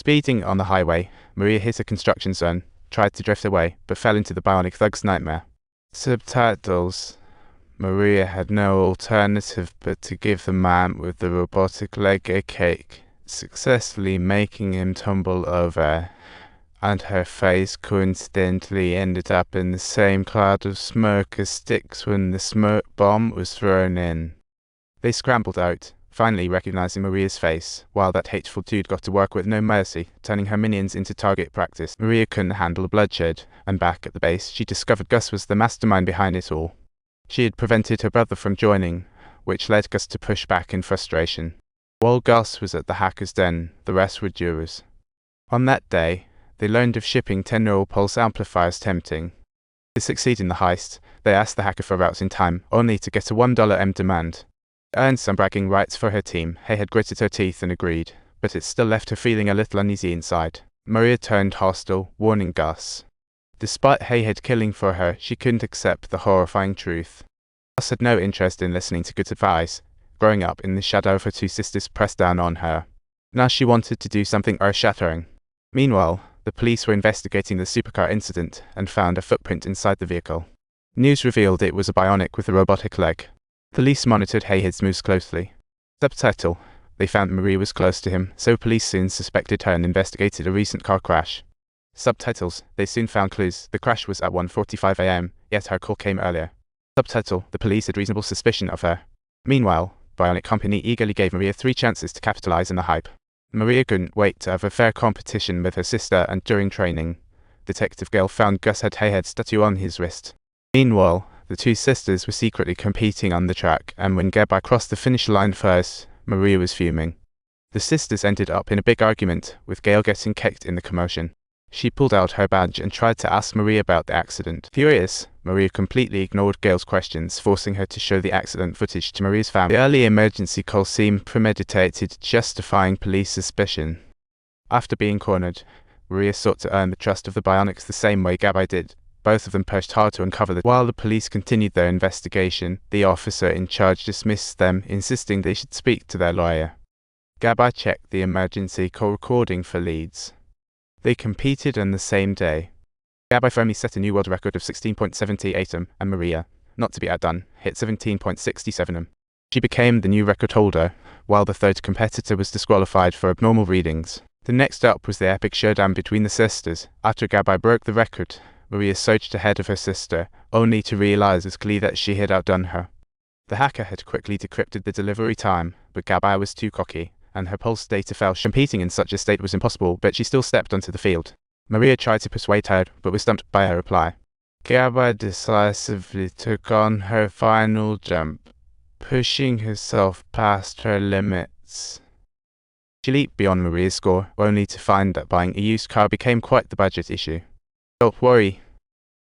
Speeding on the highway, Maria hit a construction zone, tried to drift away, but fell into the Bionic thug's nightmare. Subtitles. Maria had no alternative but to give the man with the robotic leg a cake, successfully making him tumble over, and her face coincidentally ended up in the same cloud of smoke as Styx when the smoke bomb was thrown in. They scrambled out, finally recognizing Maria's face, while that hateful dude got to work with no mercy, turning her minions into target practice. Maria couldn't handle bloodshed, and back at the base, she discovered Gus was the mastermind behind it all. She had prevented her brother from joining, which led Gus to push back in frustration. While Gus was at the hacker's den, the rest were jurors. On that day, they learned of shipping 10-neural pulse amplifiers tempting. To succeed in the heist, they asked the hacker for routes in time, only to get a $1 M demand. Earned some bragging rights for her team. Hayhead gritted her teeth and agreed, but it still left her feeling a little uneasy inside. Maria turned hostile, warning Gus. Despite Hayhead killing for her, she couldn't accept the horrifying truth. Gus had no interest in listening to good advice. Growing up in the shadow of her two sisters pressed down on her. Now she wanted to do something earth-shattering. Meanwhile, the police were investigating the supercar incident and found a footprint inside the vehicle. News revealed it was a Bionic with a robotic leg. Police monitored Hayhead's moves closely. Subtitle. They found Maria was close to him, so police soon suspected her and investigated a recent car crash. Subtitles. They soon found clues. The crash was at 1:45 a.m., yet her call came earlier. Subtitle. The police had reasonable suspicion of her. Meanwhile, Bionic Company eagerly gave Maria 3 chances to capitalize on the hype. Maria couldn't wait to have a fair competition with her sister, and during training, Detective Gale found Gus had Hayhead's tattoo on his wrist. Meanwhile, the two sisters were secretly competing on the track, and when Gabai crossed the finish line first, Maria was fuming. The sisters ended up in a big argument, with Gale getting kicked in the commotion. She pulled out her badge and tried to ask Maria about the accident. Furious, Maria completely ignored Gale's questions, forcing her to show the accident footage to Maria's family. The early emergency call seemed premeditated, justifying police suspicion. After being cornered, Maria sought to earn the trust of the Bionics the same way Gabai did. Both of them pushed hard to uncover the. While the police continued their investigation, the officer in charge dismissed them, insisting they should speak to their lawyer. Gabai checked the emergency call recording for leads. They competed on the same day. Gabai firmly set a new world record of 16.78 m, and Maria, not to be outdone, hit 17.67 m. She became the new record holder, while the third competitor was disqualified for abnormal readings. The next up was the epic showdown between the sisters. After Gabai broke the record, Maria surged ahead of her sister, only to realize as clearly that she had outdone her. The hacker had quickly decrypted the delivery time, but Gabai was too cocky, and her pulse data fell. Competing in such a state was impossible, but she still stepped onto the field. Maria tried to persuade her, but was stumped by her reply. Gabai decisively took on her final jump, pushing herself past her limits. She leaped beyond Maria's score, only to find that buying a used car became quite the budget issue. Don't worry.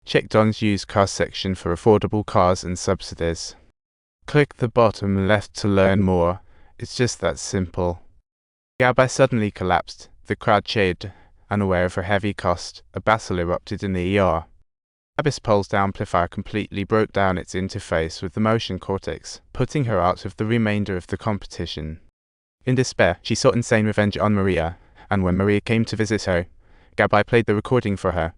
Check Don's used car section for affordable cars and subsidies. Click the bottom left to learn more. It's just that simple. Gabai suddenly collapsed. The crowd cheered. Unaware of her heavy cost, a battle erupted in the ER. Gabai's pulse amplifier completely broke down its interface with the motion cortex, putting her out of the remainder of the competition. In despair, she sought insane revenge on Maria, and when Maria came to visit her, Gabai played the recording for her.